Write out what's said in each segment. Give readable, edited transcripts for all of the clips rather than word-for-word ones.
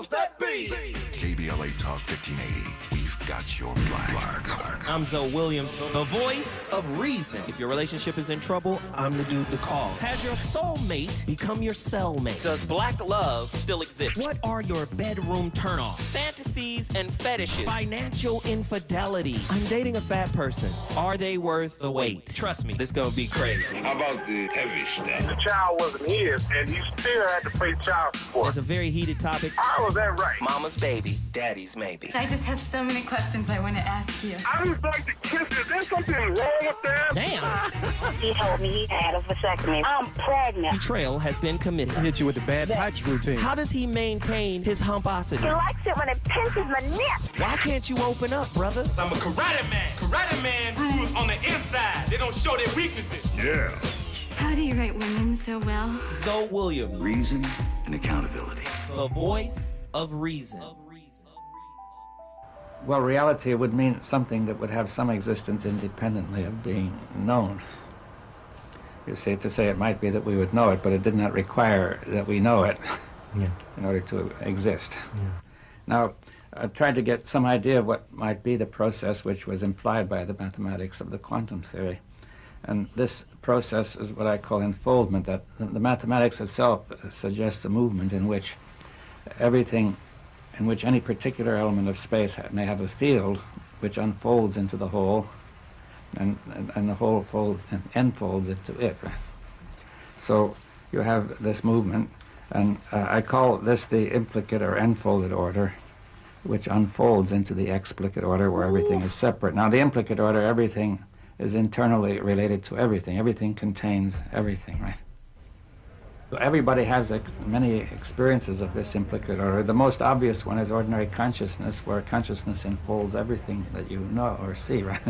powers that be. KBLA Talk 1580. We've got your black. I'm Zoe Williams, the voice of reason. If your relationship is in trouble, I'm the dude to call. Has your soulmate become your cellmate? Does black love still exist? What are your bedroom turnoffs? Fantasies and fetishes. Financial infidelity. I'm dating a fat person. Are they worth the wait? Trust me, this gonna be crazy. How about the heavy stuff? The child wasn't his, and he still had to pay child support. It's a very heated topic. How was that right? Mama's baby, daddy's maybe. I just have so many questions I want to ask you. I just like to kiss. Is there something wrong with that? Damn. He told me he had a vasectomy. I'm pregnant. Betrayal has been committed. Hit you with the bad pipes routine. How does he maintain his humposity? He likes it when it pinches my neck. Why can't you open up, brother? I'm a karate man. Karate man rules on the inside. They don't show their weaknesses. Yeah. How do you write women so well? Zoe Williams, Reason and accountability. the voice of reason. Well, reality would mean something that would have some existence independently of being known. You see, to say it might be that we would know it, but it did not require that we know it in order to exist. Now, I tried to get some idea of what might be the process which was implied by the mathematics of the quantum theory. And this process is what I call unfoldment, that the mathematics itself suggests a movement in which everything, in which any particular element of space may have a field which unfolds into the whole, and the whole folds and enfolds into it. So you have this movement, and I call this the implicate or enfolded order, which unfolds into the explicate order where everything is separate. Now, the implicate order, everything is internally related to everything. Everything contains everything, right? So everybody has many experiences of this implicate order. The most obvious one is ordinary consciousness, where consciousness enfolds everything that you know or see, right?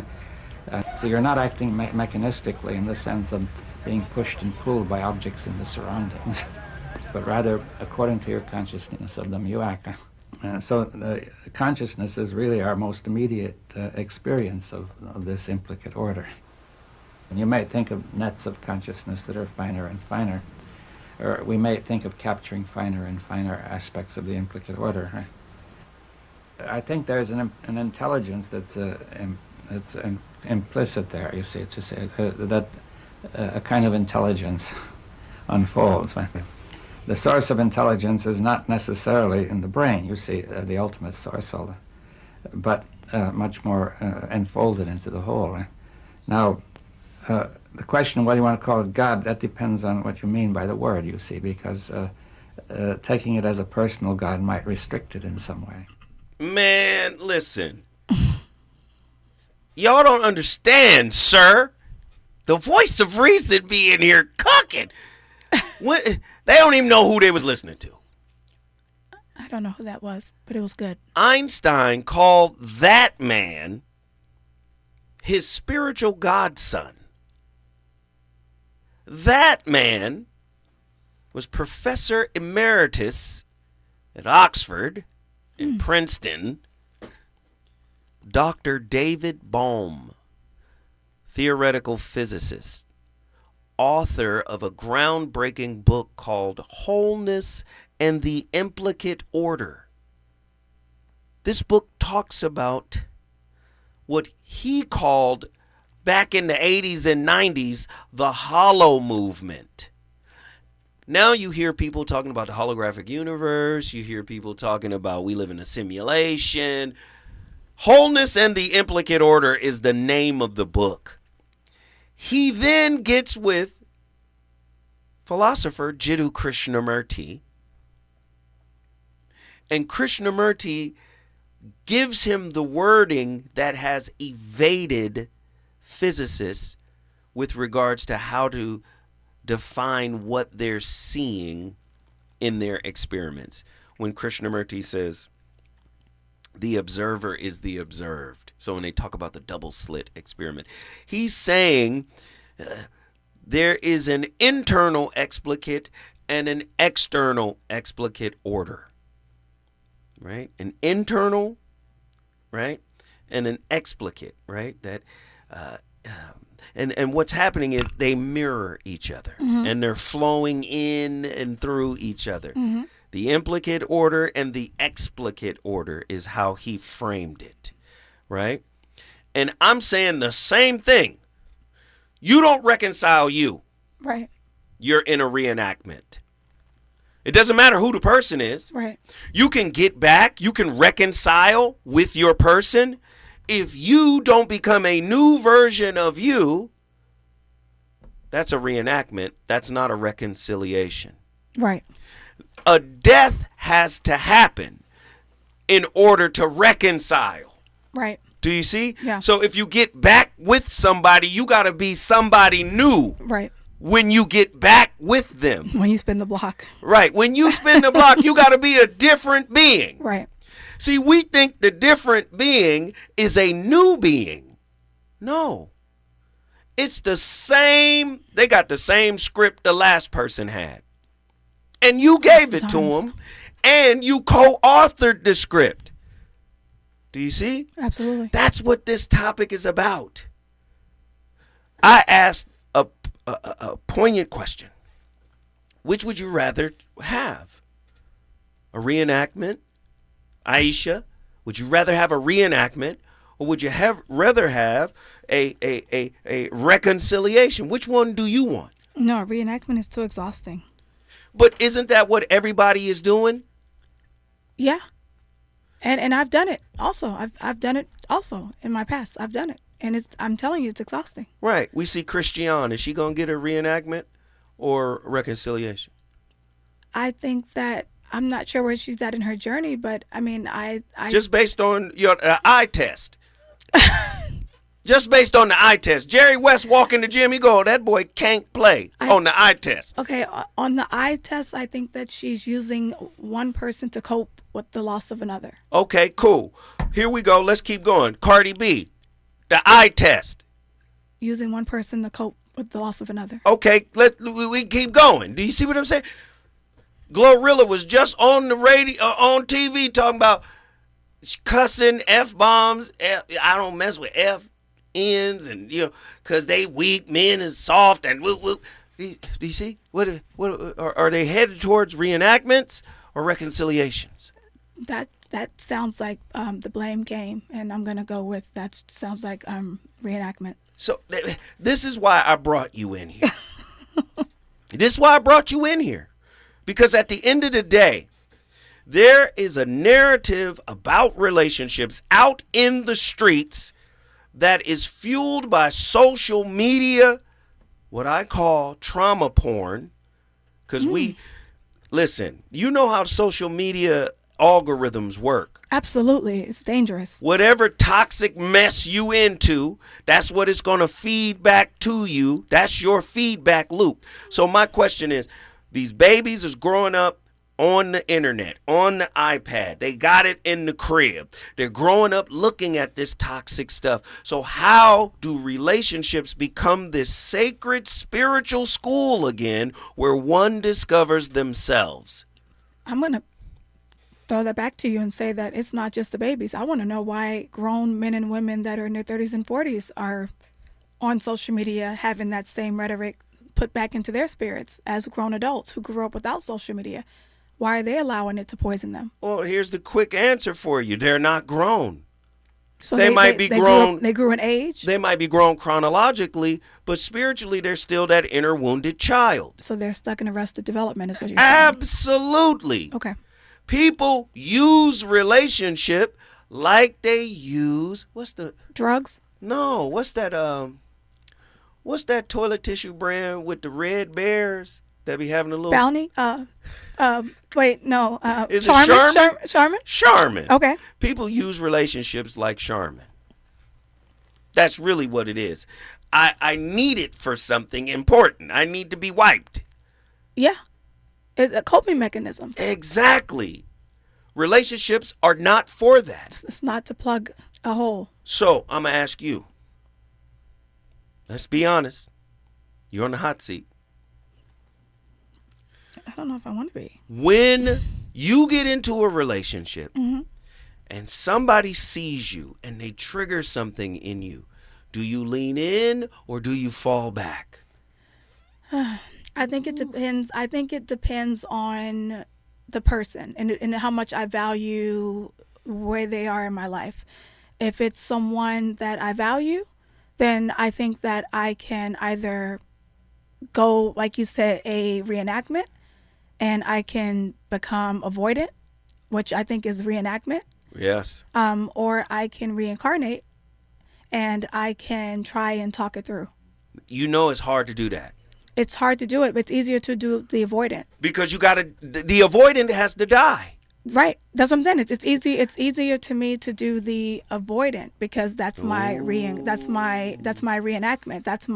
So you're not acting mechanistically in the sense of being pushed and pulled by objects in the surroundings, but rather, according to your consciousness of them, you act. So consciousness is really our most immediate experience of this implicate order. And you may think of nets of consciousness that are finer and finer, or we may think of capturing finer and finer aspects of the implicate order. Right? I think there's an intelligence that's implicit there, you see, to say that a kind of intelligence unfolds. Right? The source of intelligence is not necessarily in the brain, you see, the ultimate source, but much more enfolded into the whole. Right? Now, the question of whether you want to call it God, that depends on what you mean by the word, you see, because taking it as a personal God might restrict it in some way. Man, listen. Y'all don't understand, sir. The voice of reason be in here cooking. They don't even know who they was listening to. I don't know who that was, but it was good. Einstein called that man his spiritual godson. That man was Professor Emeritus at Oxford and Princeton, Dr. David Bohm, theoretical physicist, author of a groundbreaking book called Wholeness and the Implicate Order. This book talks about what he called back in the 80s and 90s the hollow movement. Now you hear people talking about the holographic universe. You hear people talking about we live in a simulation. Wholeness and the Implicate Order is the name of the book. He then gets with philosopher Jiddu Krishnamurti, and Krishnamurti gives him the wording that has evaded physicists with regards to how to define what they're seeing in their experiments. When Krishnamurti says the observer is the observed. So when they talk about the double slit experiment, he's saying there is an internal explicate and an external explicate order, right? An internal, right? And an explicate, right? That, and what's happening is they mirror each other, and they're flowing in and through each other. The implicate order and the explicate order is how he framed it, right? And I'm saying the same thing. You don't reconcile you. Right. You're in a reenactment. It doesn't matter who the person is. Right. You can get back. You can reconcile with your person. If you don't become a new version of you, that's a reenactment. That's not a reconciliation. Right. A death has to happen in order to reconcile. Right. Do you see? Yeah. So if you get back with somebody, you got to be somebody new. Right. When you get back with them. When you spin the block. Right. When you spin the block, you got to be a different being. Right. See, we think the different being is a new being. No. It's the same. They got the same script the last person had. And you gave it to them. And you co-authored the script. Do you see? Absolutely. That's what this topic is about. I asked a poignant question. Which would you rather have? A reenactment? Aisha, would you rather have a reenactment, or would you rather have a reconciliation? Which one do you want? No, reenactment is too exhausting. But isn't that what everybody is doing? Yeah. And I've done it also. I've done it also in my past. I've done it. And I'm telling you, it's exhausting. Right. We see Christiane. Is she going to get a reenactment or reconciliation? I think that I'm not sure where she's at in her journey, but I mean, I just based on your eye test. Just based on the eye test. Jerry West walk in the gym, he go, that boy can't play on the eye test. Okay, on the eye test, I think that she's using one person to cope with the loss of another. Okay, cool. Here we go. Let's keep going. Cardi B, the eye test. Using one person to cope with the loss of another. Okay, we keep going. Do you see what I'm saying? Glorilla was just on the radio, on TV, talking about cussing, F-bombs. I don't mess with F-ends, and because they weak, men is soft, and do you see? What are they headed towards? Reenactments or reconciliations? That sounds like the blame game, and I'm gonna go with that. Sounds like reenactment. So this is why I brought you in here. This is why I brought you in here. Because at the end of the day, there is a narrative about relationships out in the streets that is fueled by social media, what I call trauma porn. Because listen, you know how social media algorithms work. Absolutely. It's dangerous. Whatever toxic mess you into, that's what it's going to feed back to you. That's your feedback loop. So my question is, these babies is growing up on the internet, on the iPad. They got it in the crib. They're growing up looking at this toxic stuff. So how do relationships become this sacred spiritual school again where one discovers themselves? I'm going to throw that back to you and say that it's not just the babies. I want to know why grown men and women that are in their 30s and 40s are on social media having that same rhetoric put back into their spirits as grown adults who grew up without social media. Why are they allowing it to poison them? Well, here's the quick answer for you. They're not grown. So they might be grown. They grew in age? They might be grown chronologically, but spiritually they're still that inner wounded child. So they're stuck in arrested development is what you're saying? Absolutely. Okay. People use relationship like they use, drugs? No, what's that toilet tissue brand with the red bears that be having a little Bounty? Wait, no. Is Charmin? it Charmin? Charmin. Okay. People use relationships like Charmin. That's really what it is. I need it for something important. I need to be wiped. Yeah. It's a coping mechanism. Exactly. Relationships are not for that. It's not to plug a hole. So I'm going to ask you. Let's be honest. You're on the hot seat. I don't know if I want to be. When you get into a relationship and somebody sees you and they trigger something in you, do you lean in or do you fall back? I think it depends. I think it depends on the person and how much I value where they are in my life. If it's someone that I value, then I think that I can either go, like you said, a reenactment, and I can become avoidant, which I think is reenactment. Yes. Or I can reincarnate, and I can try and talk it through. You know it's hard to do that. It's hard to do it, but it's easier to do the avoidant. Because the avoidant has to die. Right. That's what I'm saying. It's easy. It's easier to me to do the avoidant because that's my reenactment. That's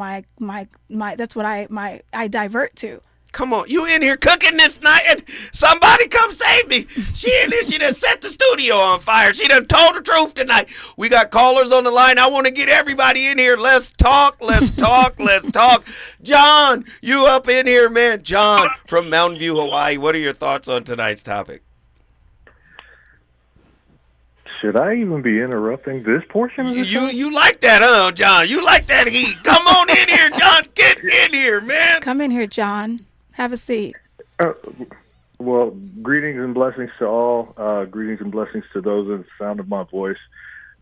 that's what I divert to. Come on, you in here cooking this night, and somebody come save me. She in here, she done set the studio on fire. She done told the truth tonight. We got callers on the line. I want to get everybody in here. Let's talk, let's talk, let's talk. John, you up in here, man. John from Mountain View, Hawaii. What are your thoughts on tonight's topic? Should I even be interrupting this portion of the show? You like that, huh, John? You like that heat. Come on in here, John. Get in here, man. Come in here, John. Have a seat. Well, greetings and blessings to all. Greetings and blessings to those in the sound of my voice.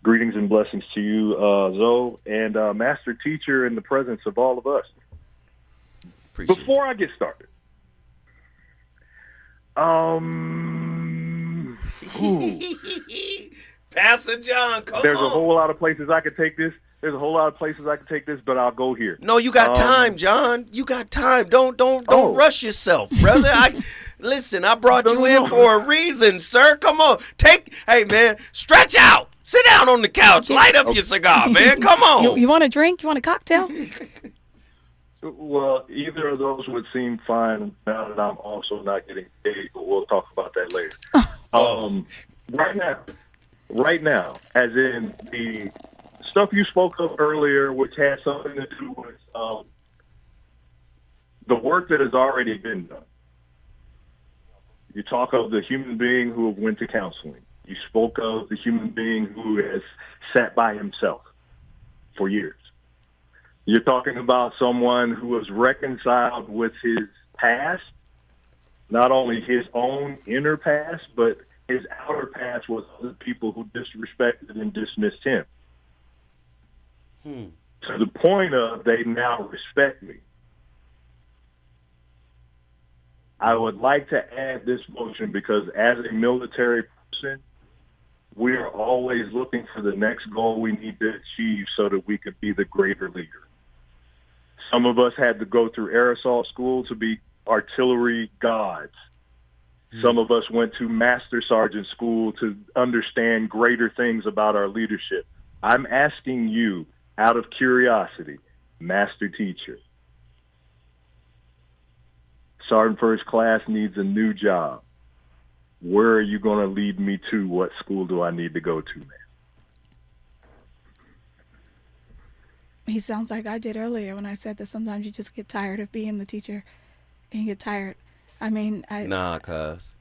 Greetings and blessings to you, Zoe, and Master Teacher in the presence of all of us. Before I get started, Pastor John, come There's on. a whole lot of places I could take this. But I'll go here. No, you got time, John. You got time. Don't rush yourself, brother. Listen, I brought you in for a reason, sir. Come on. Hey, man, stretch out. Sit down on the couch. Light up your cigar, man. Come on. You want a drink? You want a cocktail? Well, either of those would seem fine now that I'm also not getting paid, but we'll talk about that later. Right now, as in the stuff you spoke of earlier, which had something to do with the work that has already been done. You talk of the human being who went to counseling. You spoke of the human being who has sat by himself for years. You're talking about someone who has reconciled with his past, not only his own inner past, but his outer past with other people who disrespected and dismissed him. To the point of they now respect me. I would like to add this motion because as a military person, we are always looking for the next goal we need to achieve so that we can be the greater leader. Some of us had to go through air assault school to be artillery gods. Some of us went to master sergeant school to understand greater things about our leadership. I'm asking you, out of curiosity, Master Teacher, Sergeant First Class needs a new job. Where are you going to lead me to? What school do I need to go to, man? He sounds like I did earlier when I said that sometimes you just get tired of being the teacher and you get tired. I mean, Nah, cuz.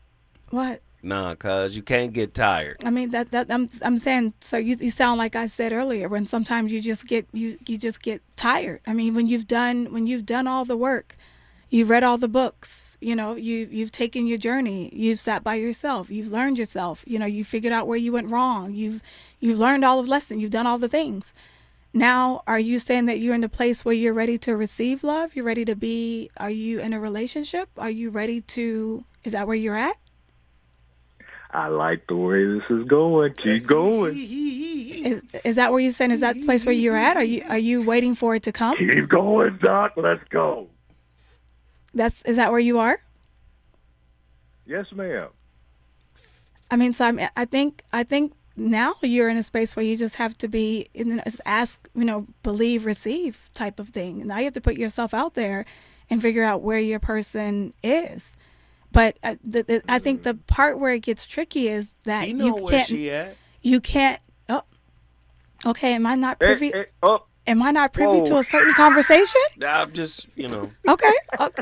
What? Nah, cuz you can't get tired. I mean I'm saying, so you sound like I said earlier when sometimes you just get tired. I mean, when you've done all the work, you've read all the books, you've taken your journey, you've sat by yourself, you've learned yourself, you figured out where you went wrong, you've learned all of lessons, you've done all the things. Now, are you saying that you're in a place where you're ready to receive love? Are you in a relationship? Are you ready to, is that where you're at? I like the way this is going. Keep going. Is that where you're saying, is that the place where you're at? Are you waiting for it to come? Keep going, Doc. Let's go. Is that where you are? Yes, ma'am. I mean, so I think now you're in a space where you just have to be ask, believe, receive type of thing. Now you have to put yourself out there and figure out where your person is. But I think the part where it gets tricky is that you can't. Oh, okay. Am I not privy? Am I not privy to a certain conversation? I'm just, Okay.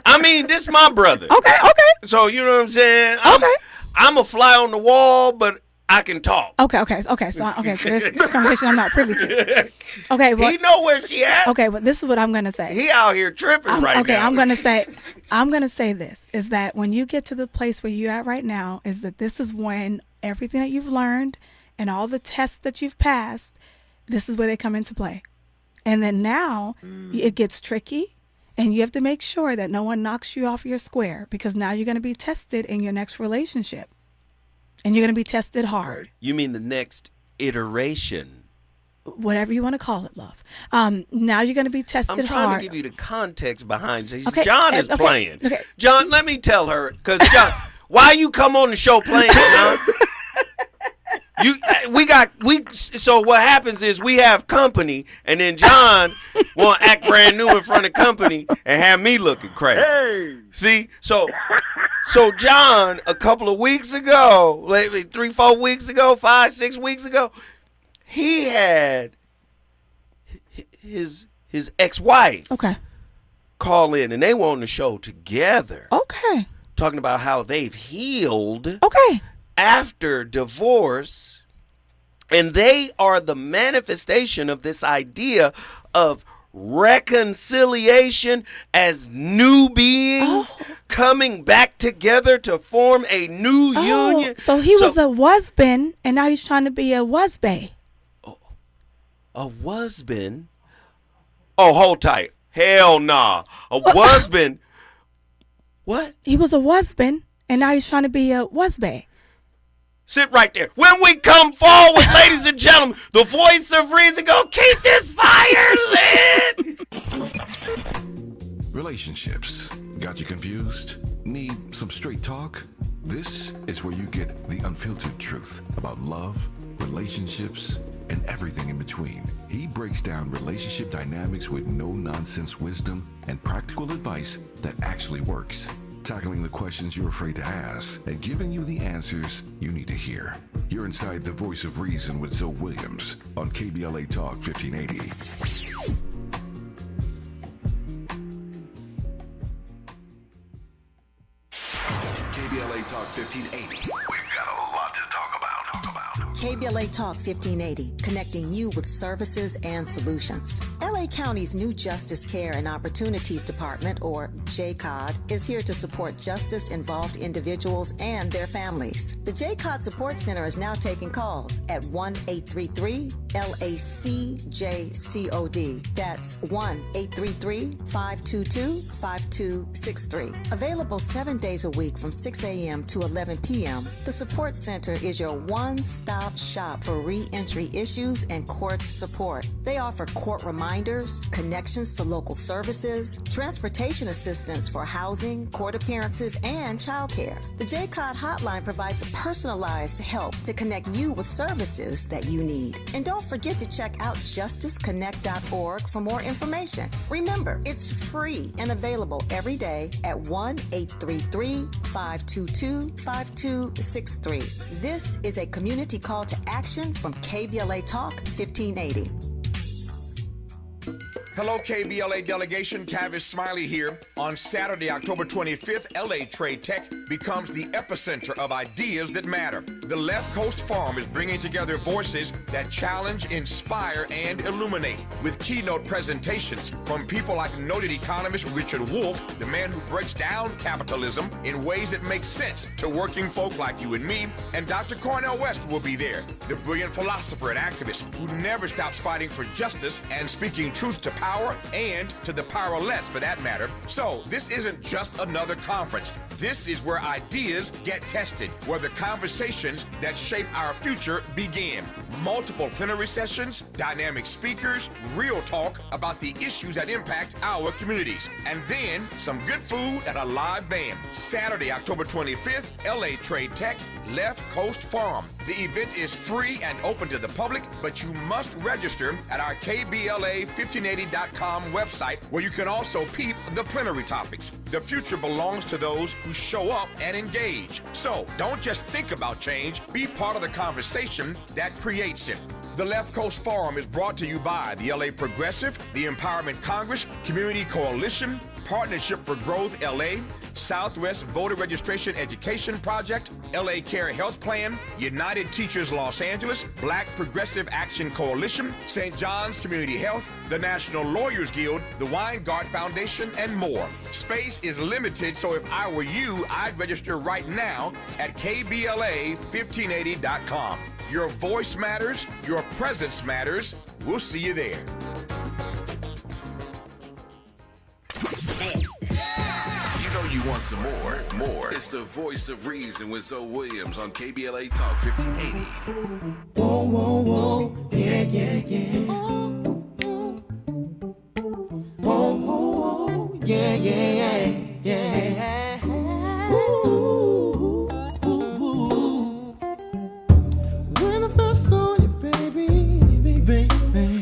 I mean, this my brother. Okay. So you know what I'm saying? Okay. I'm a fly on the wall, but I can talk. Okay. So there's this conversation I'm not privy to. Okay, well, he know where she at. Okay, but this is what I'm gonna say. He out here tripping right now. Okay, I'm gonna say this is that when you get to the place where you're at right now, is that this is when everything that you've learned and all the tests that you've passed, this is where they come into play. And then now it gets tricky, and you have to make sure that no one knocks you off your square, because now you're gonna be tested in your next relationship. And you're going to be tested hard. You mean the next iteration? Whatever you want to call it, love. Now you're going to be tested hard. I'm trying to give you the context behind it. Okay, John is playing. Okay. John, let me tell her, because John, why you come on the show playing, John? So what happens is we have company, and then John want to act brand new in front of company and have me looking crazy. Hey. See, so John, a couple of weeks ago, maybe 3-4 weeks ago, 5-6 weeks ago, he had his ex-wife call in, and they were on the show together. Okay. Talking about how they've healed. Okay. After divorce, and they are the manifestation of this idea of reconciliation as new beings coming back together to form a new union. So he was a husband, and now he's trying to be a husband. A husband? Oh, hold tight. Hell nah. A husband. What? He was a husband, and now he's trying to be a husband. Sit right there. When we come forward, ladies and gentlemen, the voice of reason gonna keep this fire lit. Relationships. Got you confused? Need some straight talk? This is where you get the unfiltered truth about love, relationships, and everything in between. He breaks down relationship dynamics with no-nonsense wisdom and practical advice that actually works. Tackling the questions you're afraid to ask and giving you the answers you need to hear. You're inside the voice of reason with Zoe Williams on KBLA Talk 1580. KBLA Talk 1580. We've got a lot to talk about. KBLA Talk 1580, connecting you with services and solutions. LA County's new Justice Care and Opportunities Department, or JCOD, is here to support justice-involved individuals and their families. The JCOD Support Center is now taking calls at 1-833-LACJCOD. That's 1-833-522-5263. Available 7 days a week from 6 a.m. to 11 p.m., the Support Center is your one-stop shop for re-entry issues and court support. They offer court reminders, connections to local services, transportation assistance for housing, court appearances, and childcare. The JCOD hotline provides personalized help to connect you with services that you need. And don't forget to check out justiceconnect.org for more information. Remember, it's free and available every day at 1-833-522-5263. This is a community call to action from KBLA Talk 1580. Hello, KBLA delegation. Tavis Smiley here. On Saturday, October 25th, LA Trade Tech becomes the epicenter of ideas that matter. The Left Coast Forum is bringing together voices that challenge, inspire, and illuminate, with keynote presentations from people like noted economist Richard Wolff, the man who breaks down capitalism in ways that make sense to working folk like you and me, and Dr. Cornel West will be there, the brilliant philosopher and activist who never stops fighting for justice and speaking truth to power and to the powerless, for that matter. So this isn't just another conference. This is where ideas get tested, where the conversations that shape our future begin. Multiple plenary sessions, dynamic speakers, real talk about the issues that impact our communities, and then some good food and a live band. Saturday, October 25th, LA Trade Tech, Left Coast Forum. The event is free and open to the public, but you must register at our KBLA1580.com website, where you can also peep the plenary topics. The future belongs to those who show up and engage. So don't just think about change, be part of the conversation that creates it. The Left Coast Forum is brought to you by the LA Progressive, the Empowerment Congress, Community Coalition, Partnership for Growth LA, Southwest Voter Registration Education Project, LA Care Health Plan, United Teachers Los Angeles, Black Progressive Action Coalition, St. John's Community Health, the National Lawyers Guild, the Weingart Foundation, and more. Space is limited, so if I were you, I'd register right now at KBLA1580.com. Your voice matters, your presence matters. We'll see you there. You know you want some more. It's the voice of reason with Zoe Williams on KBLA Talk 1580. Whoa, whoa, whoa, yeah, yeah, yeah. Whoa, whoa, whoa, yeah, yeah, yeah. Ooh, ooh, ooh. When I first saw you, baby,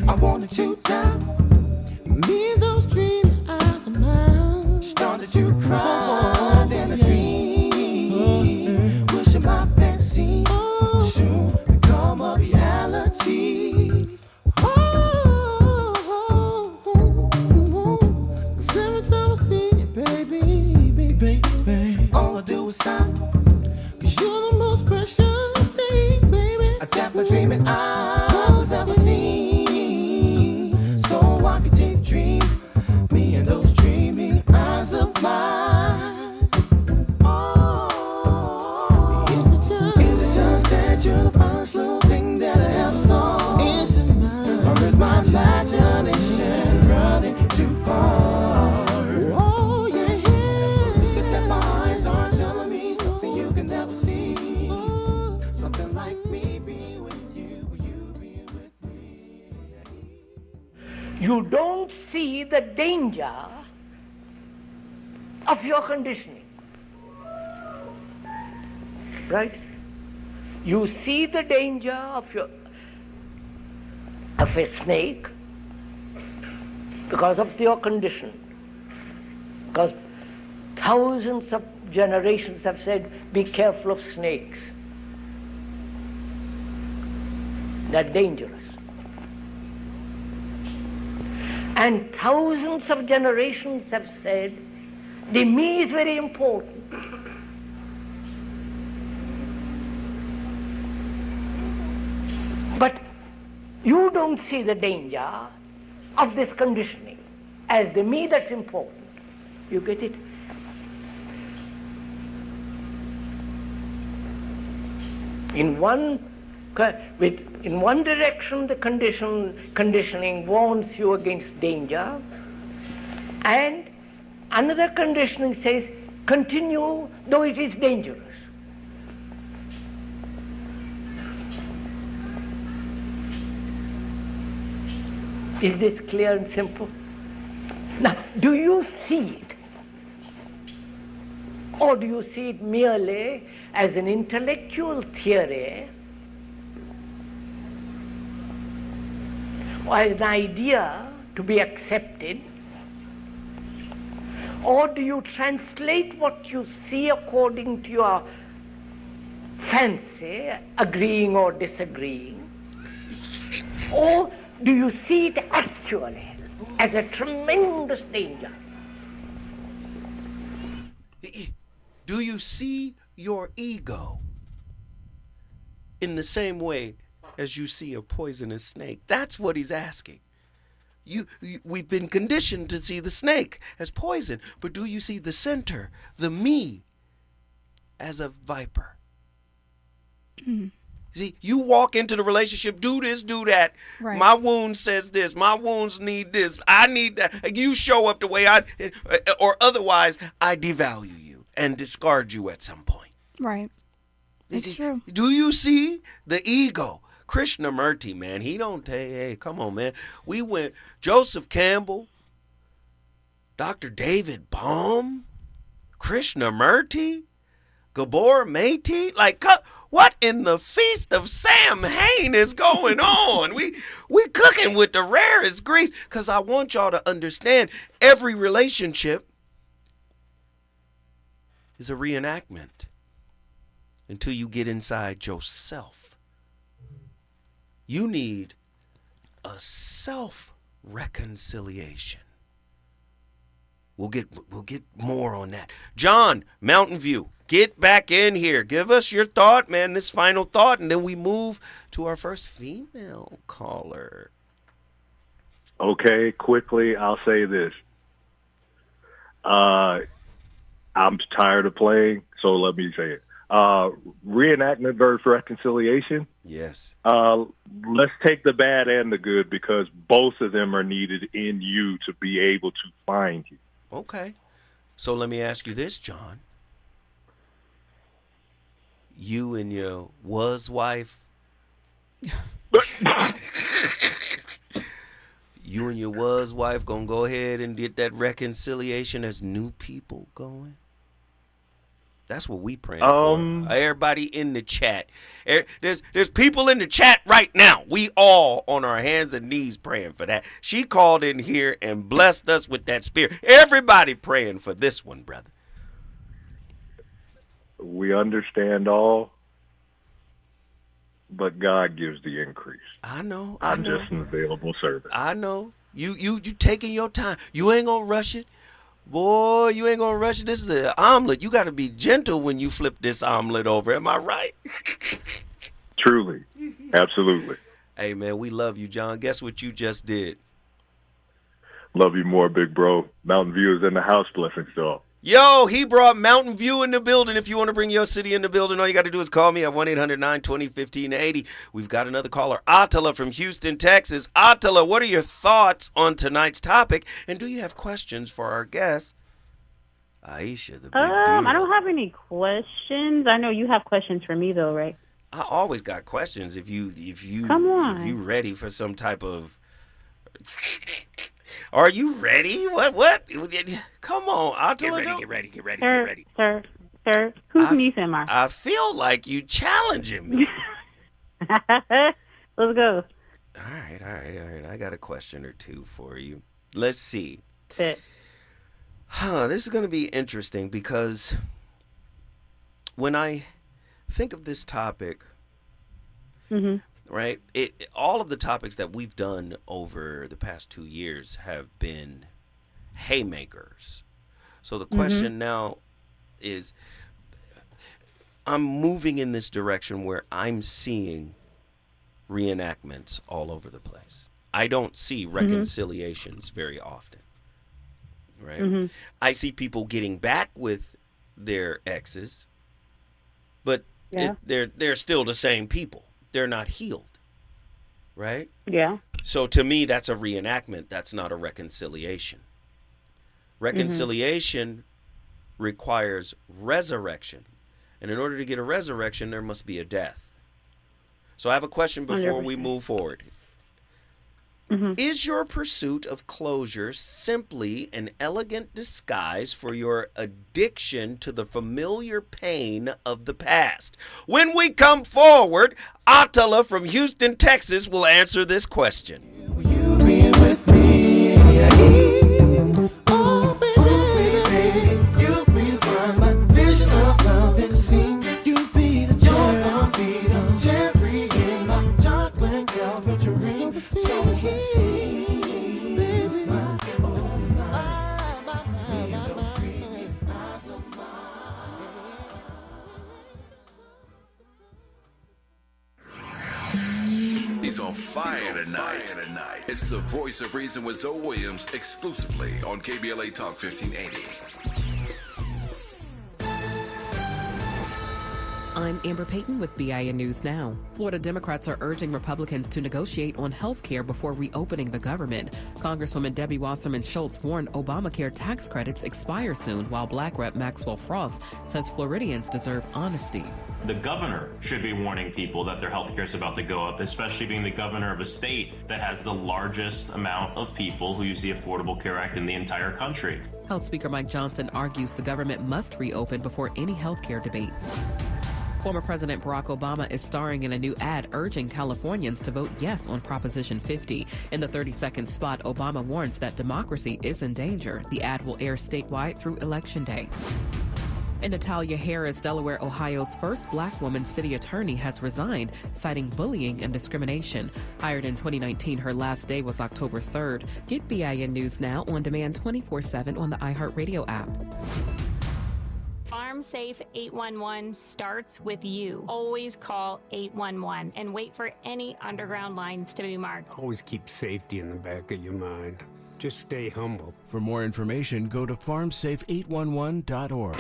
I wanted you down. Me and those dreamy eyes of mine started to cry in a dream. Wishing my fantasy soon become a reality. Cause every time I see you, baby, all I do is sigh. Cause you're the most precious thing, baby, I got my dreaming eyes has ever seen. So I can take a dream, me and those dreaming eyes of mine. Oh, is it just that you're the finest little thing that I ever saw? Is it mine, or is my imagination running too far? Oh yeah, yeah. Is it that my eyes are telling me something you can never see? Something like me being with you, you being with me. You don't see the danger of your conditioning, right? You see the danger of a snake because of your condition, because thousands of generations have said, be careful of snakes. They're dangerous. And thousands of generations have said, the me is very important. But you don't see the danger of this conditioning as the me that's important. You get it? In one direction, the conditioning warns you against danger, and another conditioning says, continue though it is dangerous. Is this clear and simple? Now, do you see it? Or do you see it merely as an intellectual theory, or as an idea to be accepted? Or do you translate what you see according to your fancy, agreeing or disagreeing? Or do you see it actually as a tremendous danger? Do you see your ego in the same way as you see a poisonous snake? That's what he's asking. We've been conditioned to see the snake as poison, but do you see the center, the me, as a viper? See, you walk into the relationship, do this, do that. Right. My wound says this. My wounds need this. I need that. You show up the way or otherwise I devalue you and discard you at some point. Right. It's true. Do you see the ego? Krishnamurti, man, he don't take, hey, come on, man. We went, Joseph Campbell, Dr. David Baum, Krishnamurti, Gabor Mate, like, what in the feast of Sam Hain is going on? We cooking with the rarest grease, because I want y'all to understand every relationship is a reenactment until you get inside yourself. You need a self-reconciliation We'll get more on that. John, Mountain View, get back in here. Give us your thought, man, this final thought, and then we move to our first female caller. Okay, quickly, I'll say this. I'm tired of playing, so let me say it. Reenactment versus reconciliation. Yes. Let's take the bad and the good, because both of them are needed in you to be able to find you. Okay. So let me ask you this, John. You and your wife. You and your wife gonna go ahead and get that reconciliation as new people going? That's what we praying for. Everybody in the chat. There's people in the chat right now. We all on our hands and knees praying for that. She called in here and blessed us with that spirit. Everybody praying for this one, brother. We understand all, but God gives the increase. I know. I'm just an available servant. I know. You taking your time. You ain't gonna rush it. Boy, you ain't gonna rush it. This is an omelet. You got to be gentle when you flip this omelet over. Am I right? Truly. Absolutely. Hey, man, we love you, John. Guess what you just did? Love you more, big bro. Mountain View is in the house. Blessings to all. Yo, he brought Mountain View in the building. If you want to bring your city in the building, all you got to do is call me at 1-800-920-1580. We've got another caller, Attila from Houston, Texas. Attila, what are your thoughts on tonight's topic? And do you have questions for our guest, Aisha, the big deal? I don't have any questions. I know you have questions for me, though, right? I always got questions. If you Come on. If you ready for some type of... Are you ready? What? Come on, Attila. Get ready. Sir, whose niece am I? I feel like you challenging me. Let's go. All right. I got a question or two for you. Let's see. Fit. This is going to be interesting because when I think of this topic, right? All of the topics that we've done over the past 2 years have been haymakers. So the question now is, I'm moving in this direction where I'm seeing reenactments all over the place. I don't see reconciliations very often, right? I see people getting back with their exes, but they're still the same people. They're not healed, right? Yeah. So to me, that's a reenactment. That's not a reconciliation. Reconciliation requires resurrection. And in order to get a resurrection, there must be a death. So I have a question before 100%. We move forward. Is your pursuit of closure simply an elegant disguise for your addiction to the familiar pain of the past? When we come forward, Attila from Houston, Texas will answer this question. You be with me. Oh, baby. You're free to find my vision of love in the scene. You be the joy I'm beating. Jerry in my chocolate Calvary. So He's on fire tonight. It's the Voice of Reason with Zoe Williams, exclusively on KBLA Talk 1580. I'm Amber Payton with BIN News Now. Florida Democrats are urging Republicans to negotiate on health care before reopening the government. Congresswoman Debbie Wasserman Schultz warned Obamacare tax credits expire soon, while Black Rep Maxwell Frost says Floridians deserve honesty. The governor should be warning people that their health care is about to go up, especially being the governor of a state that has the largest amount of people who use the Affordable Care Act in the entire country. House Speaker Mike Johnson argues the government must reopen before any health care debate. Former President Barack Obama is starring in a new ad urging Californians to vote yes on Proposition 50. In the 30-second spot, Obama warns that democracy is in danger. The ad will air statewide through Election Day. And Natalia Harris, Delaware, Ohio's first black woman city attorney, has resigned, citing bullying and discrimination. Hired in 2019, her last day was October 3rd. Get BIN News Now on demand 24/7 on the iHeartRadio app. Farm Safe 811 starts with you. Always call 811 and wait for any underground lines to be marked. Always keep safety in the back of your mind. Just stay humble. For more information, go to farmsafe811.org.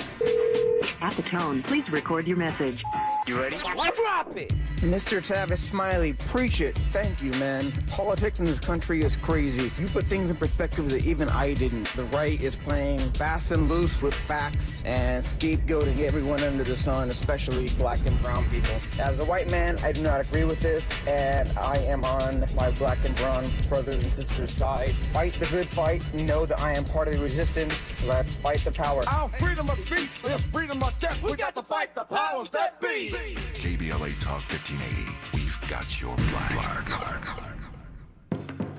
At the tone, please record your message. You ready? Drop it! Mr. Tavis Smiley, preach it. Thank you, man. Politics in this country is crazy. You put things in perspective that even I didn't. The right is playing fast and loose with facts and scapegoating everyone under the sun, especially black and brown people. As a white man, I do not agree with this, and I am on my black and brown brothers and sisters' side. Fight the good fight. Know that I am part of the resistance. Let's fight the power. Our freedom of speech is freedom of death. We got to fight the powers that be. KBLA Talk 1580. We've got your black.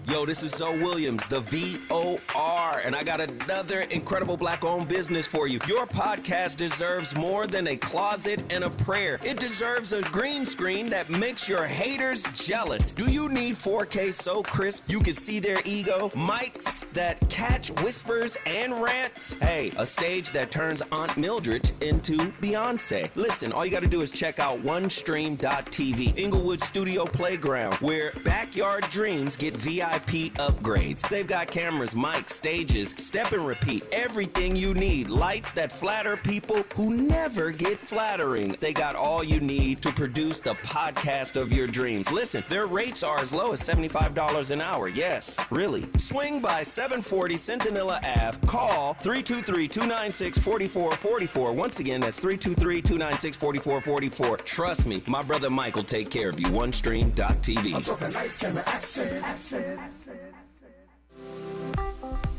Yo, this is Zoe Williams, the VOR, and I got another incredible black-owned business for you. Your podcast deserves more than a closet and a prayer. It deserves a green screen that makes your haters jealous. Do you need 4K so crisp you can see their ego? Mics that catch whispers and rants? Hey, a stage that turns Aunt Mildred into Beyonce. Listen, all you got to do is check out OneStream.tv, Inglewood Studio Playground, where backyard dreams get VIP upgrades. They've got cameras, mics, stages, step and repeat, everything you need. Lights that flatter people who never get flattering. They got all you need to produce the podcast of your dreams. Listen, their rates are as low as $75 an hour. Yes, really. Swing by 740 Centinela Ave. Call 323-296-4444. Once again, that's 323-296-4444. Trust me, my brother Mike will take care of you. OneStream.tv. I'm talking lights, camera, action.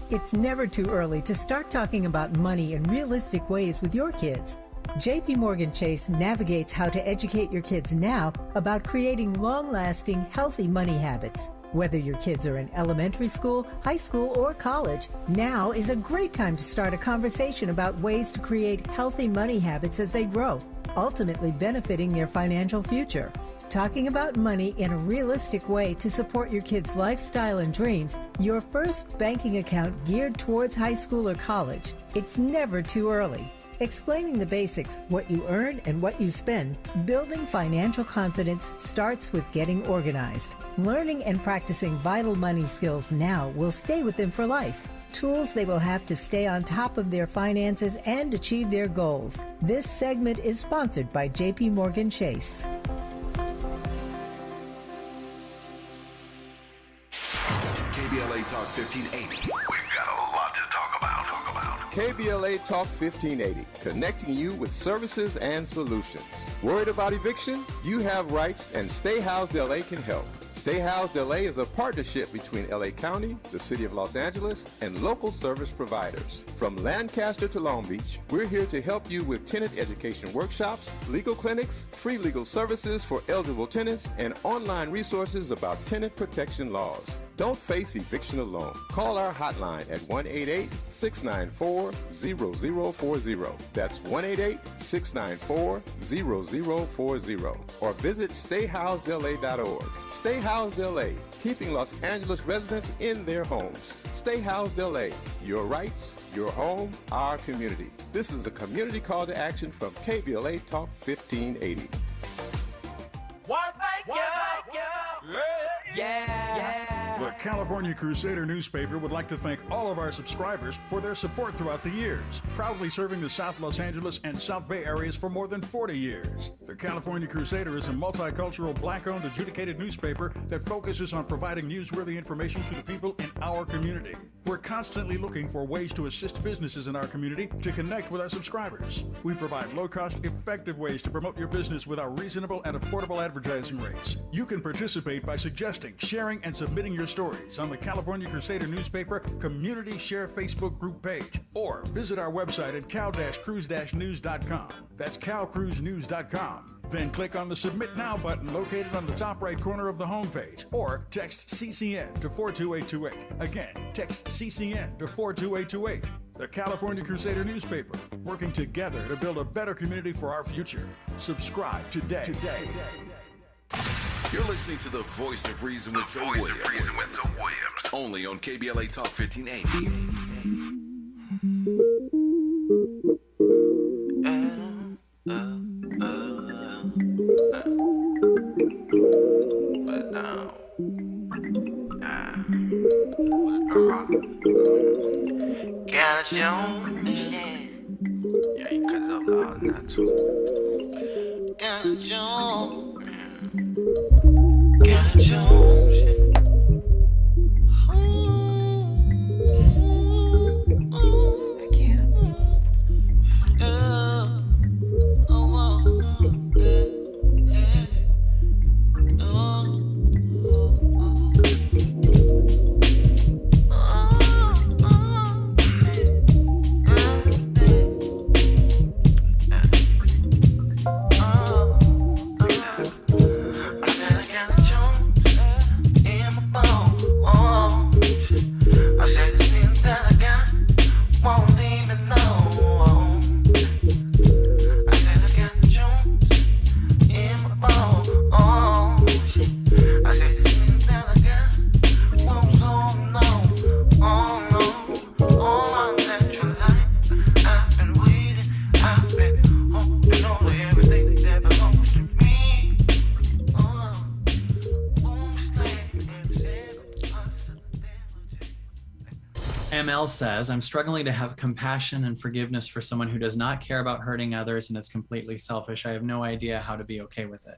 It's never too early to start talking about money in realistic ways with your kids. JP Morgan Chase navigates how to educate your kids now about creating long-lasting, healthy money habits. Whether your kids are in elementary school, high school, or college, now is a great time to start a conversation about ways to create healthy money habits as they grow, ultimately benefiting their financial future. Talking about money in a realistic way to support your kids' lifestyle and dreams, your first banking account geared towards high school or college. It's never too early. Explaining the basics, what you earn and what you spend, building financial confidence starts with getting organized. Learning and practicing vital money skills now will stay with them for life. Tools they will have to stay on top of their finances and achieve their goals. This segment is sponsored by JP Morgan Chase. KBLA Talk 1580. We've got a lot to talk about. KBLA Talk 1580, connecting you with services and solutions. Worried about eviction? You have rights, and Stay Housed LA can help. Stay Housed LA is a partnership between LA County, the City of Los Angeles, and local service providers. From Lancaster to Long Beach, we're here to help you with tenant education workshops, legal clinics, free legal services for eligible tenants, and online resources about tenant protection laws. Don't face eviction alone. Call our hotline at 1-888-694-0040. That's 1-888-694-0040. Or visit stayhousedla.org. Stay Housed LA, keeping Los Angeles residents in their homes. Stay Housed LA, your rights, your home, our community. This is a community call to action from KBLA Talk 1580. The California Crusader newspaper would like to thank all of our subscribers for their support throughout the years, proudly serving the South Los Angeles and South Bay areas for more than 40 years. The California Crusader is a multicultural, black-owned, adjudicated newspaper that focuses on providing newsworthy information to the people in our community. We're constantly looking for ways to assist businesses in our community to connect with our subscribers. We provide low-cost, effective ways to promote your business with our reasonable and affordable advertising rates. You can participate by suggesting, sharing, and submitting your stories on the California Crusader newspaper Community Share Facebook group page, or visit our website at cal-cruise-news.com. That's calcruisenews.com. Then click on the Submit Now button located on the top right corner of the homepage, or text CCN to 42828. Again, text CCN to 42828. The California Crusader newspaper, working together to build a better community for our future. Subscribe today. You're listening to the Voice of Reason with Zoe Williams. Only on KBLA Talk 1580. Got your own machine. Yeah, you cut it up loud and that too. Got your own. Got your own shit. I can't. ML says, I'm struggling to have compassion and forgiveness for someone who does not care about hurting others and is completely selfish. I have no idea how to be okay with it.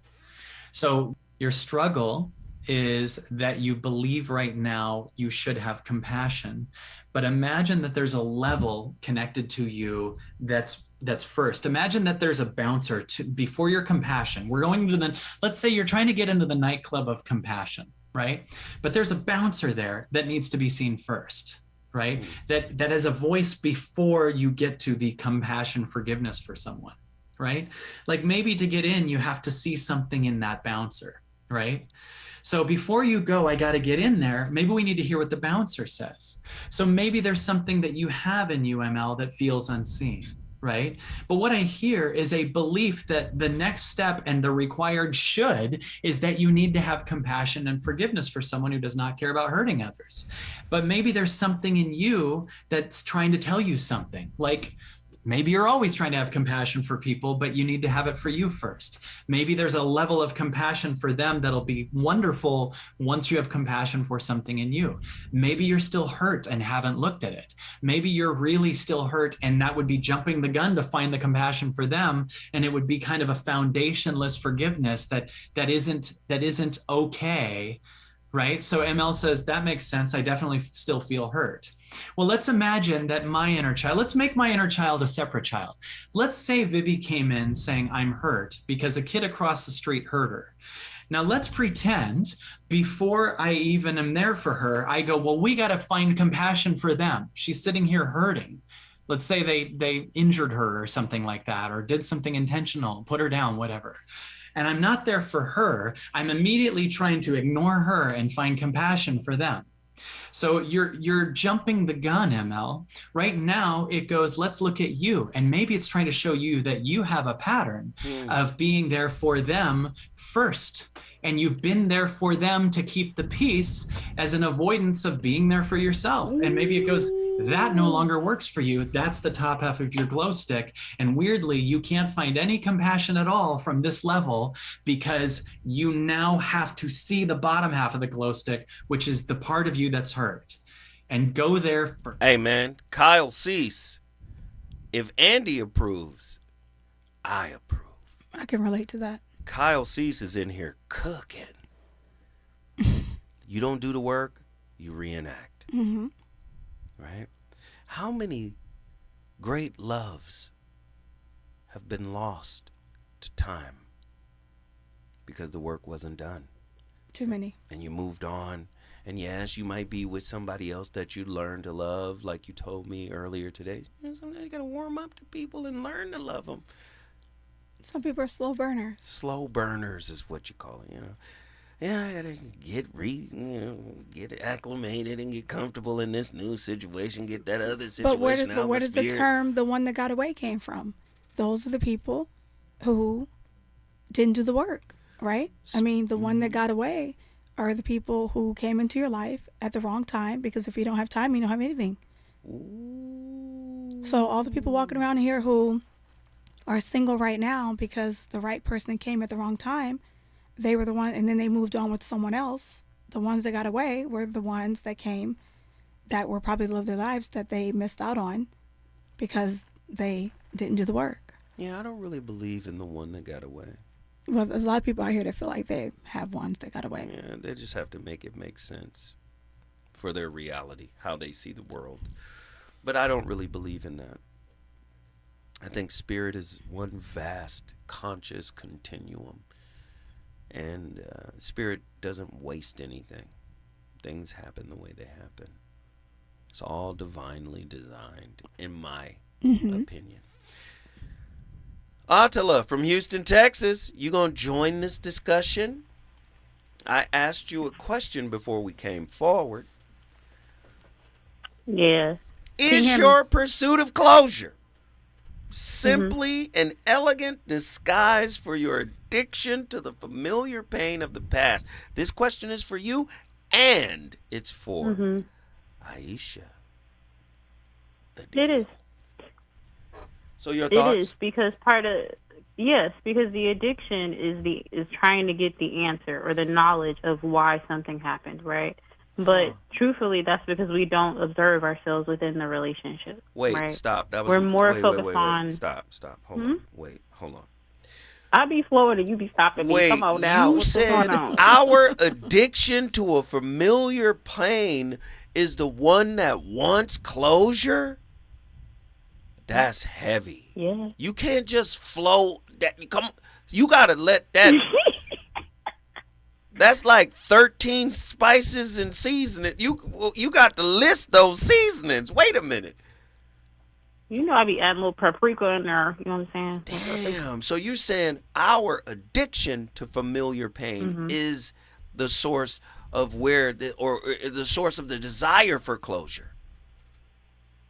So your struggle is that you believe right now you should have compassion, but imagine that there's a level connected to you that's first. Imagine that there's a bouncer before your compassion. We're going to let's say you're trying to get into the nightclub of compassion, right? But there's a bouncer there that needs to be seen first. Right? That is a voice before you get to the compassion, forgiveness for someone, right? Like maybe to get in, you have to see something in that bouncer, right? So before you go, I got to get in there. Maybe we need to hear what the bouncer says. So maybe there's something that you have in UML that feels unseen, right? But what I hear is a belief that the next step and the required should is that you need to have compassion and forgiveness for someone who does not care about hurting others. But maybe there's something in you that's trying to tell you something, like maybe you're always trying to have compassion for people, but you need to have it for you first. Maybe there's a level of compassion for them that'll be wonderful once you have compassion for something in you. Maybe you're still hurt and haven't looked at it. Maybe you're really still hurt and that would be jumping the gun to find the compassion for them. And it would be kind of a foundationless forgiveness that isn't okay. Right? So ML says, that makes sense. I definitely still feel hurt. Well, let's imagine that my inner child, let's make my inner child a separate child. Let's say Vivi came in saying, I'm hurt because a kid across the street hurt her. Now let's pretend before I even am there for her, I go, well, we got to find compassion for them. She's sitting here hurting. Let's say they injured her or something like that, or did something intentional, put her down, whatever. And I'm not there for her. I'm immediately trying to ignore her and find compassion for them. So you're jumping the gun, ML. Right now it goes, let's look at you. And maybe it's trying to show you that you have a pattern of being there for them first. And you've been there for them to keep the peace as an avoidance of being there for yourself. And maybe it goes, that no longer works for you. That's the top half of your glow stick. And weirdly, you can't find any compassion at all from this level because you now have to see the bottom half of the glow stick, which is the part of you that's hurt. And go there first. Hey, man, Kyle Cease, if Andy approves, I approve. I can relate to that. Kyle Cease is in here cooking. You don't do the work, you reenact. Mm-hmm. Right? How many great loves have been lost to time because the work wasn't done? Too many. And you moved on. And yes, you might be with somebody else that you learned to love, like you told me earlier today. Sometimes you got to warm up to people and learn to love them. Some people are slow burners. Slow burners is what you call it, you know. Yeah, I gotta get acclimated and get comfortable in this new situation, get that other situation out. But where does the term "the one that got away" came from? Those are the people who didn't do the work, right? I mean, the one that got away are the people who came into your life at the wrong time, because if you don't have time, you don't have anything. So all the people walking around here who are single right now because the right person came at the wrong time, they were the one, and then they moved on with someone else. The ones that got away were the ones that came that were probably lived their lives that they missed out on because they didn't do the work. Yeah, I don't really believe in the one that got away. Well, there's a lot of people out here that feel like they have ones that got away. Yeah, they just have to make it make sense for their reality, how they see the world. But I don't really believe in that. I think spirit is one vast conscious continuum. And spirit doesn't waste anything. Things happen the way they happen. It's all divinely designed, in my opinion. Attila from Houston, Texas, you gonna join this discussion? I asked you a question before we came forward. Yeah. Is your pursuit of closure simply an elegant disguise for your addiction to the familiar pain of the past? This question is for you, and it's for Aisha. It is. So your thoughts? It is, because because the addiction is trying to get the answer or the knowledge of why something happened, right? But truthfully, that's because we don't observe ourselves within the relationship. Wait, right? stop. That was We're more wait, focused on. Stop. Hold on. Wait, hold on. I'll be flowing and you be stopping me. Wait, Come on now. you What's said going on? our addiction to a familiar pain is the one that wants closure? That's heavy. Yeah. You can't just flow that. You gotta let that. That's like 13 spices and seasoning. You got to list those seasonings. Wait a minute. You know I be adding a little paprika in there. You know what I'm saying? Damn. So you're saying our addiction to familiar pain is the source of the source of the desire for closure?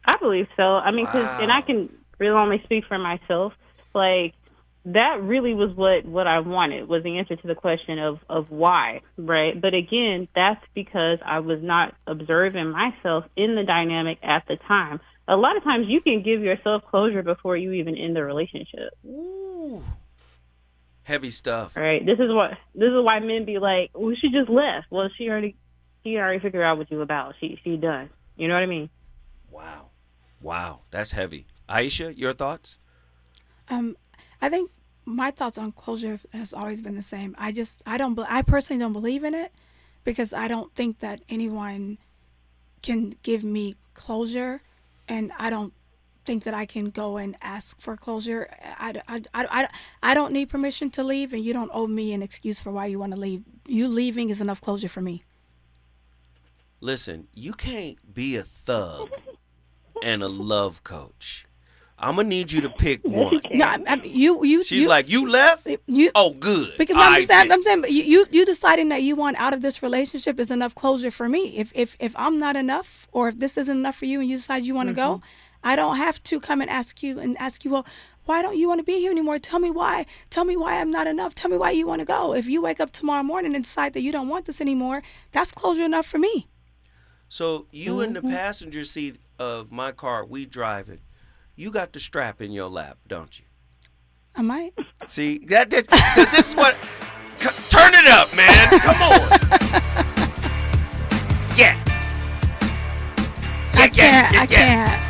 I believe so. I mean, and I can really only speak for myself. Like, that really was what I wanted, was the answer to the question of why, right? But again, that's because I was not observing myself in the dynamic at the time. A lot of times you can give yourself closure before you even end the relationship. Ooh. Heavy stuff. Right. This is why men be like, well, she just left. Well, she already figured out what you about. She done. You know what I mean? Wow. That's heavy. Aisha, your thoughts? I think my thoughts on closure has always been the same. I personally don't believe in it, because I don't think that anyone can give me closure, and I don't think that I can go and ask for closure. I don't need permission to leave, and you don't owe me an excuse for why you want to leave. You leaving is enough closure for me. Listen, you can't be a thug and a love coach. I'm gonna need you to pick one. No, She's like, you left? Oh, good. Because I'm saying, but you deciding that you want out of this relationship is enough closure for me. If I'm not enough, or if this isn't enough for you, and you decide you want to go, I don't have to come and ask you, well, why don't you want to be here anymore? Tell me why. Tell me why I'm not enough. Tell me why you want to go. If you wake up tomorrow morning and decide that you don't want this anymore, that's closure enough for me. So you in the passenger seat of my car, we driving. You got the strap in your lap, don't you? I might. See, this is what. Turn it up, man. Come on. Yeah. I can't.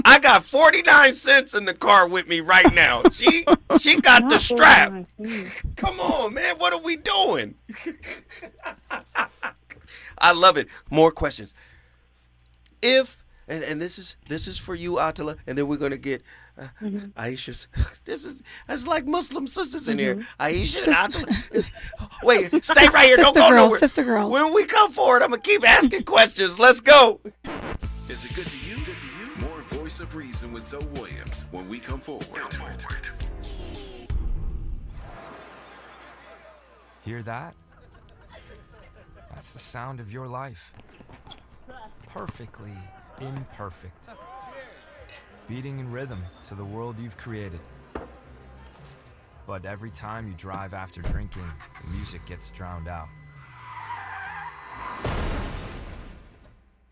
I got 49 cents in the car with me right now. She got the strap. Come on, man. What are we doing? I love it. More questions. And this is for you, Attila, and then we're gonna get Aisha's. That's like Muslim sisters in here. Aisha and Attila. Wait, stay right here. Don't go nowhere. Sister girls. When we come forward, I'm gonna keep asking questions. Let's go. Is it good to you? More Voice of Reason with Zoe Williams when we come forward. Hear that? That's the sound of your life. Perfectly imperfect. Beating in rhythm to the world you've created. But every time you drive after drinking, the music gets drowned out.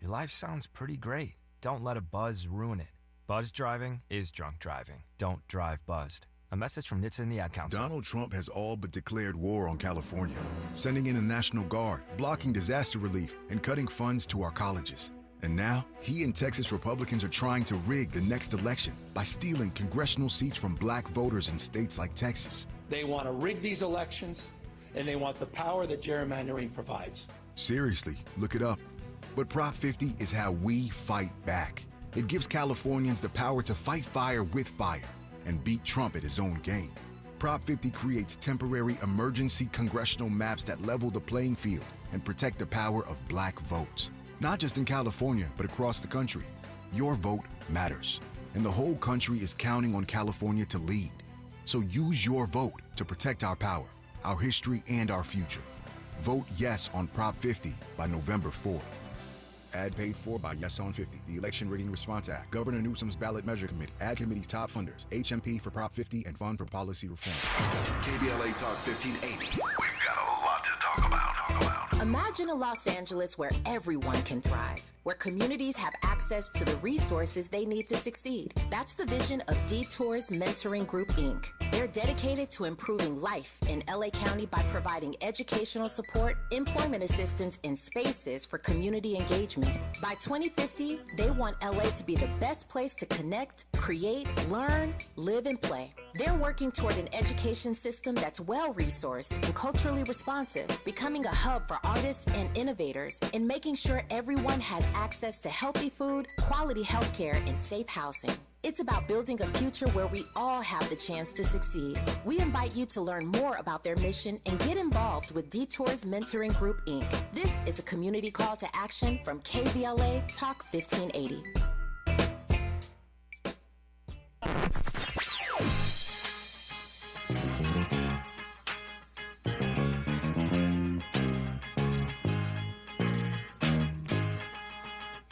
Your life sounds pretty great. Don't let a buzz ruin it. Buzz driving is drunk driving. Don't drive buzzed. A message from NHTSA and the Ad Council. Donald Trump has all but declared war on California, sending in the National Guard, blocking disaster relief, and cutting funds to our colleges. And now, he and Texas Republicans are trying to rig the next election by stealing congressional seats from black voters in states like Texas. They want to rig these elections, and they want the power that gerrymandering provides. Seriously, look it up. But Prop 50 is how we fight back. It gives Californians the power to fight fire with fire and beat Trump at his own game. Prop 50 creates temporary emergency congressional maps that level the playing field and protect the power of black votes. Not just in California, but across the country. Your vote matters, and the whole country is counting on California to lead. So use your vote to protect our power, our history, and our future. Vote yes on Prop 50 by November 4th. Ad paid for by Yes on 50, the Election Rigging Response Act, Governor Newsom's Ballot Measure Committee, Ad Committee's top funders, HMP for Prop 50, and Fund for Policy Reform. KBLA Talk 1580. We've got a lot to talk about. Imagine a Los Angeles where everyone can thrive, where communities have access to the resources they need to succeed. That's the vision of Detours Mentoring Group, Inc. They're dedicated to improving life in LA County by providing educational support, employment assistance, and spaces for community engagement. By 2050, they want LA to be the best place to connect, create, learn, live, and play. They're working toward an education system that's well-resourced and culturally responsive, becoming a hub for artists and innovators, and making sure everyone has access to healthy food, quality healthcare, and safe housing. It's about building a future where we all have the chance to succeed. We invite you to learn more about their mission and get involved with Detours Mentoring Group, Inc. This is a community call to action from KBLA Talk 1580.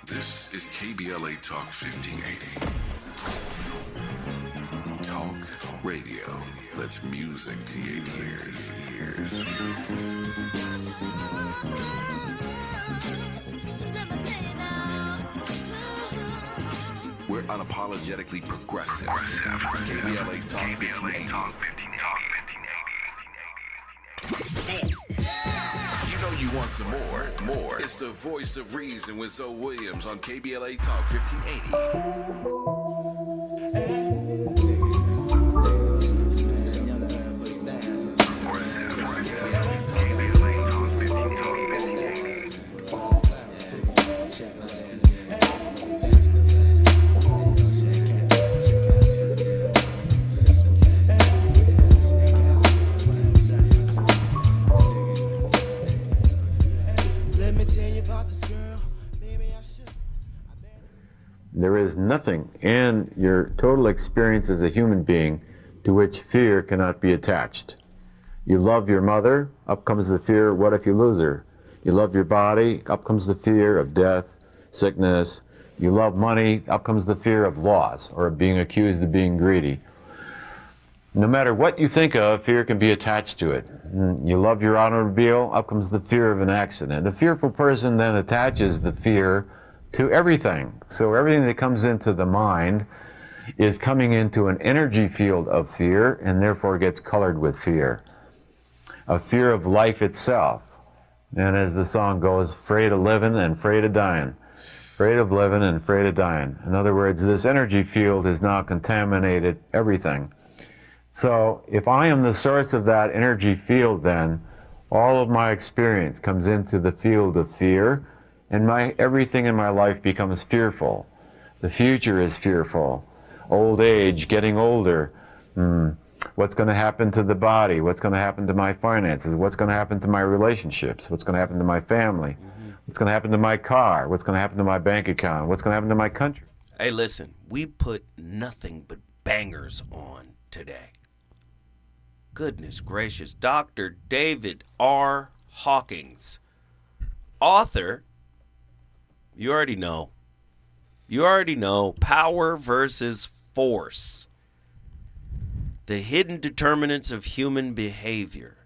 This is KBLA Talk 1580. Talk radio. That's music to your ears. We're unapologetically progressive. KBLA Talk 1580. You know you want some more. It's the voice of reason with Zoe Williams on KBLA Talk 1580. There is nothing in your total experience as a human being to which fear cannot be attached. You love your mother, up comes the fear, what if you lose her? You love your body, up comes the fear of death, sickness. You love money, up comes the fear of loss or of being accused of being greedy. No matter what you think of, fear can be attached to it. You love your automobile, up comes the fear of an accident. A fearful person then attaches the fear to everything. So everything that comes into the mind is coming into an energy field of fear and therefore gets colored with fear. A fear of life itself. And as the song goes, afraid of living and afraid of dying. Afraid of living and afraid of dying. In other words, this energy field has now contaminated everything. So if I am the source of that energy field, then all of my experience comes into the field of fear, and everything in my life becomes fearful. The future is fearful. Old age, getting older. What's going to happen to the body? What's going to happen to my finances? What's going to happen to my relationships? What's going to happen to my family? What's going to happen to my car? What's going to happen to my bank account? What's going to happen to my country? Hey, listen, we put nothing but bangers on today. Goodness gracious. Dr. David R. Hawkins, author, you already know. Power versus Force. The Hidden Determinants of Human Behavior.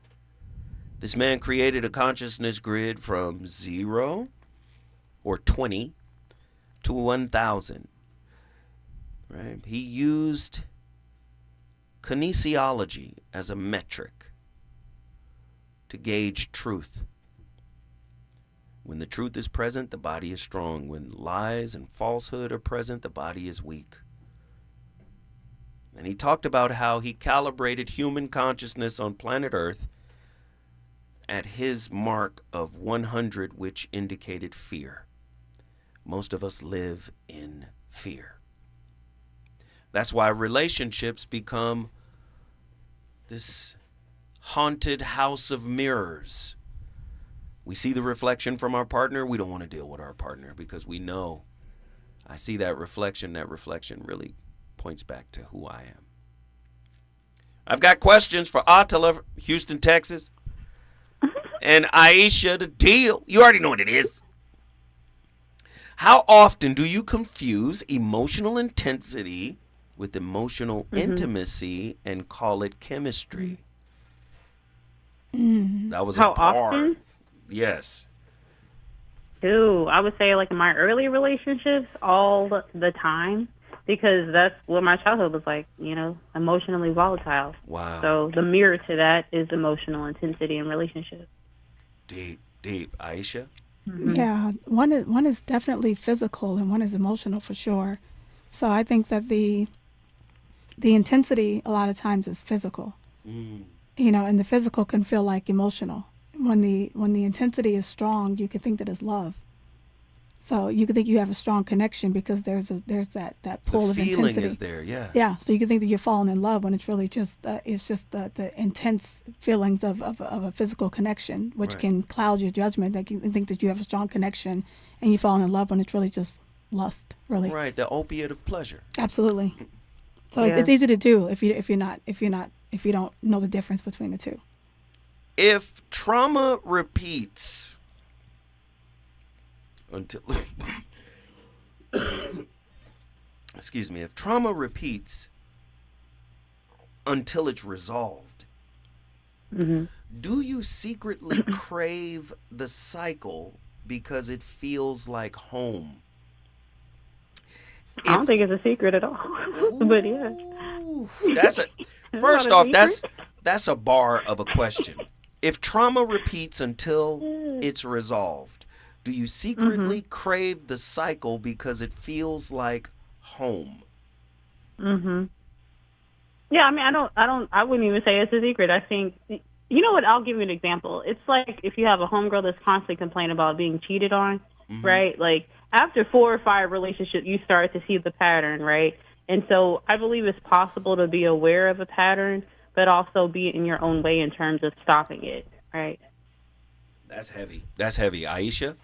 This man created a consciousness grid from 0 or 20 to 1,000. Right? He used kinesiology as a metric to gauge truth. When the truth is present, the body is strong. When lies and falsehood are present, the body is weak. And he talked about how he calibrated human consciousness on planet Earth at his mark of 100, which indicated fear. Most of us live in fear. That's why relationships become this haunted house of mirrors. We see the reflection from our partner. We don't want to deal with our partner because we know, I see that reflection. That reflection really points back to who I am. I've got questions for Attila, Houston, Texas, and Aisha, the deal. You already know what it is. How often do you confuse emotional intensity with emotional intimacy and call it chemistry? That was How a bar. often? Yes. Ooh, I would say like in my early relationships all the time, because that's what my childhood was like, emotionally volatile. Wow. So the mirror to that is emotional intensity in relationships. Deep. Aisha? Yeah, one is definitely physical and one is emotional for sure. So I think that the intensity a lot of times is physical. And the physical can feel like emotional. When the intensity is strong, you could think that it's love. So you could think you have a strong connection because there's that pull of intensity. The feeling is there, yeah. Yeah, so you could think that you're falling in love when it's really just the intense feelings of a physical connection, which can cloud your judgment. That you think that you have a strong connection and you fall in love when it's really just lust, really. Right, the opiate of pleasure. Absolutely. So it's easy to do if you don't know the difference between the two. If trauma repeats until if trauma repeats until it's resolved, do you secretly crave the cycle because it feels like home? I don't think it's a secret at all. But yeah. First off, that's a bar of a question. If trauma repeats until it's resolved, do you secretly crave the cycle because it feels like home? Yeah, I mean, I wouldn't even say it's a secret. I think, you know what? I'll give you an example. It's like if you have a homegirl that's constantly complaining about being cheated on, right? Like after 4 or 5 relationships, you start to see the pattern, right? And so I believe it's possible to be aware of a pattern, but also be in your own way in terms of stopping it, right? That's heavy. Aisha?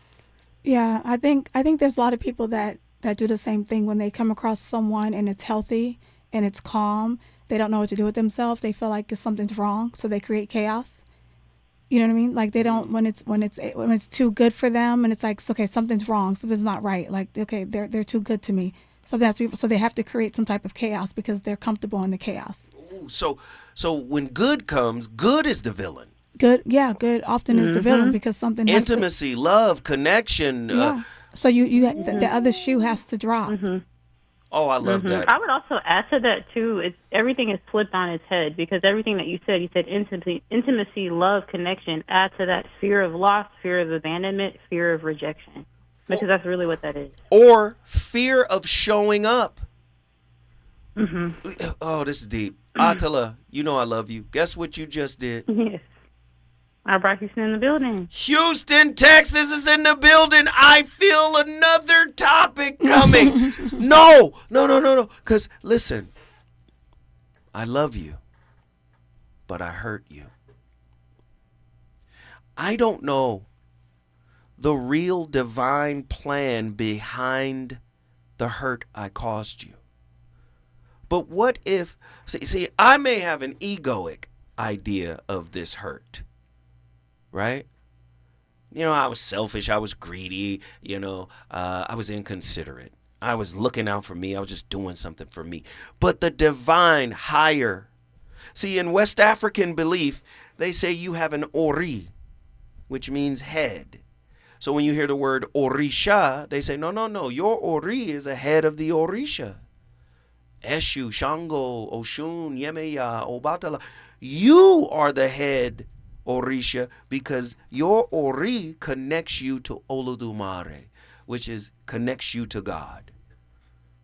Yeah, I think there's a lot of people that do the same thing when they come across someone and it's healthy and it's calm. They don't know what to do with themselves. They feel like something's wrong, so they create chaos. You know what I mean? Like they don't when it's too good for them and it's like, okay, something's wrong, something's not right. Like, okay, they're too good to me. Something has to be, so they have to create some type of chaos because they're comfortable in the chaos. Ooh, so when good comes, good is the villain. Good often is the villain because something has intimacy, love, connection. Yeah. So you the other shoe has to drop. Oh, I love that. I would also add to that too. Everything is flipped on its head because everything that you said intimacy, love, connection. Add to that fear of loss, fear of abandonment, fear of rejection. Because that's really what that is. Or fear of showing up. Oh, this is deep. Attila, you know I love you. Guess what you just did? Yes. I brought Houston in the building. Houston, Texas is in the building. I feel another topic coming. No. Because, listen, I love you, but I hurt you. I don't know the real divine plan behind the hurt I caused you. But what if, see, I may have an egoic idea of this hurt, right? You know, I was selfish. I was greedy. You know, I was inconsiderate. I was looking out for me. I was just doing something for me. But the divine higher. See, in West African belief, they say you have an ori, which means head. So when you hear the word orisha, they say, no, your ori is a head of the orisha. Eshu, Shango, Oshun, Yemeya, Obatala. You are the head orisha because your ori connects you to Olodumare, which is connects you to God.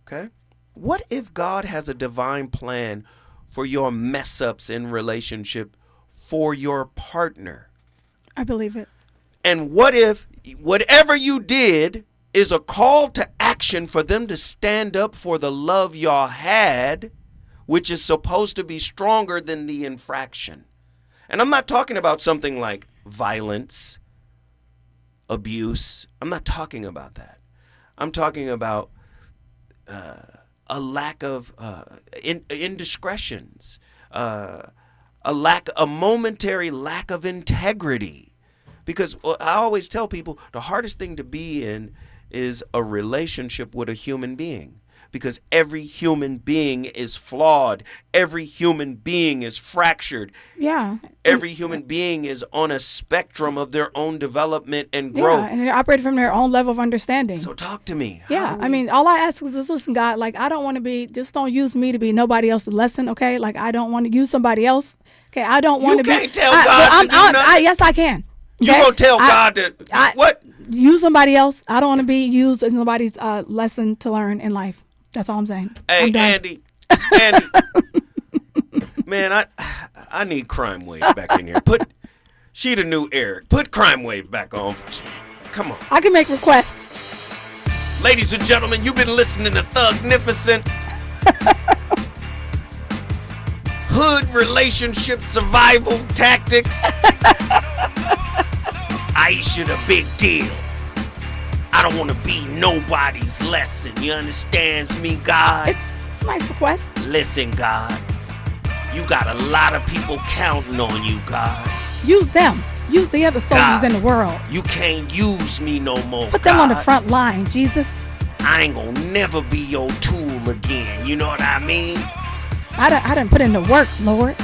Okay? What if God has a divine plan for your mess ups in relationship for your partner? I believe it. And what if whatever you did is a call to action for them to stand up for the love y'all had, which is supposed to be stronger than the infraction? And I'm not talking about something like violence, abuse. I'm not talking about that. I'm talking about a lack of indiscretions, a momentary lack of integrity. Because I always tell people the hardest thing to be in is a relationship with a human being. Because every human being is flawed. Every human being is fractured. Yeah. Every human being is on a spectrum of their own development and growth. Yeah, and they operate from their own level of understanding. So talk to me. Yeah, I mean, all I ask is this, listen, God, like, I don't want to be, just don't use me to be nobody else's lesson, okay? Like, I don't want to use somebody else. Okay, I don't want to be. You can't tell God to do nothing. Yes, I can. You okay? gonna tell God that, what? Use somebody else. I don't want to be used as nobody's lesson to learn in life. That's all I'm saying. Hey, Andy, man, I need Crime Wave back in here. She the new Eric. Put Crime Wave back on. Come on. I can make requests. Ladies and gentlemen, you've been listening to Thugnificent. Hood relationship survival tactics. Aisha the big deal. I don't want to be nobody's lesson. You understands me, God? It's a nice request. Listen, God. You got a lot of people counting on you, God. Use them. Use the other soldiers God, in the world. You can't use me no more, Put them on the front line, Jesus. I ain't gonna never be your tool again. You know what I mean? I done put in the work, Lord.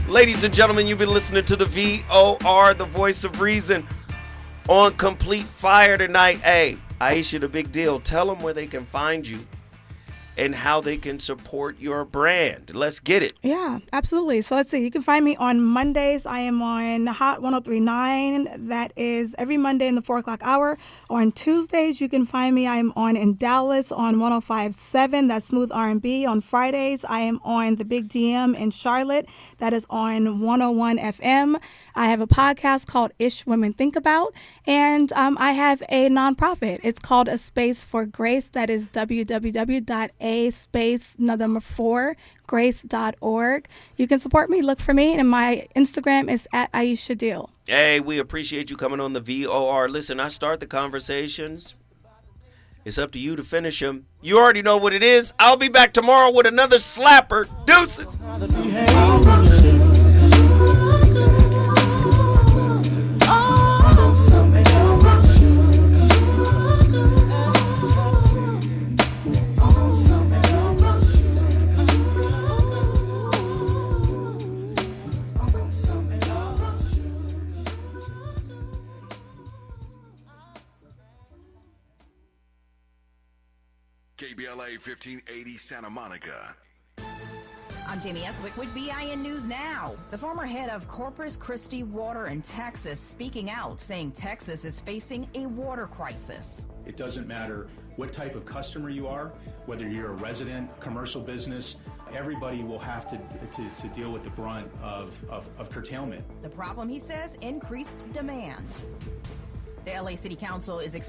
Ladies and gentlemen, you've been listening to the VOR, the voice of reason, on Complete Fire tonight. Hey, Aisha the big deal. Tell them where they can find you and how they can support your brand. Let's get it. Yeah, absolutely. So let's see. You can find me on Mondays. I am on Hot 103.9. That is every Monday in the 4 o'clock hour. On Tuesdays, you can find me. I am on in Dallas on 105.7. That's Smooth R&B. On Fridays, I am on the Big DM in Charlotte. That is on 101 FM. I have a podcast called Ish Women Think About. And I have a nonprofit. It's called A Space for Grace. That is www.a4grace.org. You can support me. Look for me. And my Instagram is @Aisha Deal. Hey, we appreciate you coming on the VOR. Listen, I start the conversations. It's up to you to finish them. You already know what it is. I'll be back tomorrow with another slapper. Deuces. KBLA 1580 Santa Monica. I'm Jamie Eswick with BIN News Now. The former head of Corpus Christi Water in Texas speaking out, saying Texas is facing a water crisis. It doesn't matter what type of customer you are, whether you're a resident, commercial business, everybody will have to deal with the brunt of curtailment. The problem, he says, increased demand. The LA City Council is expecting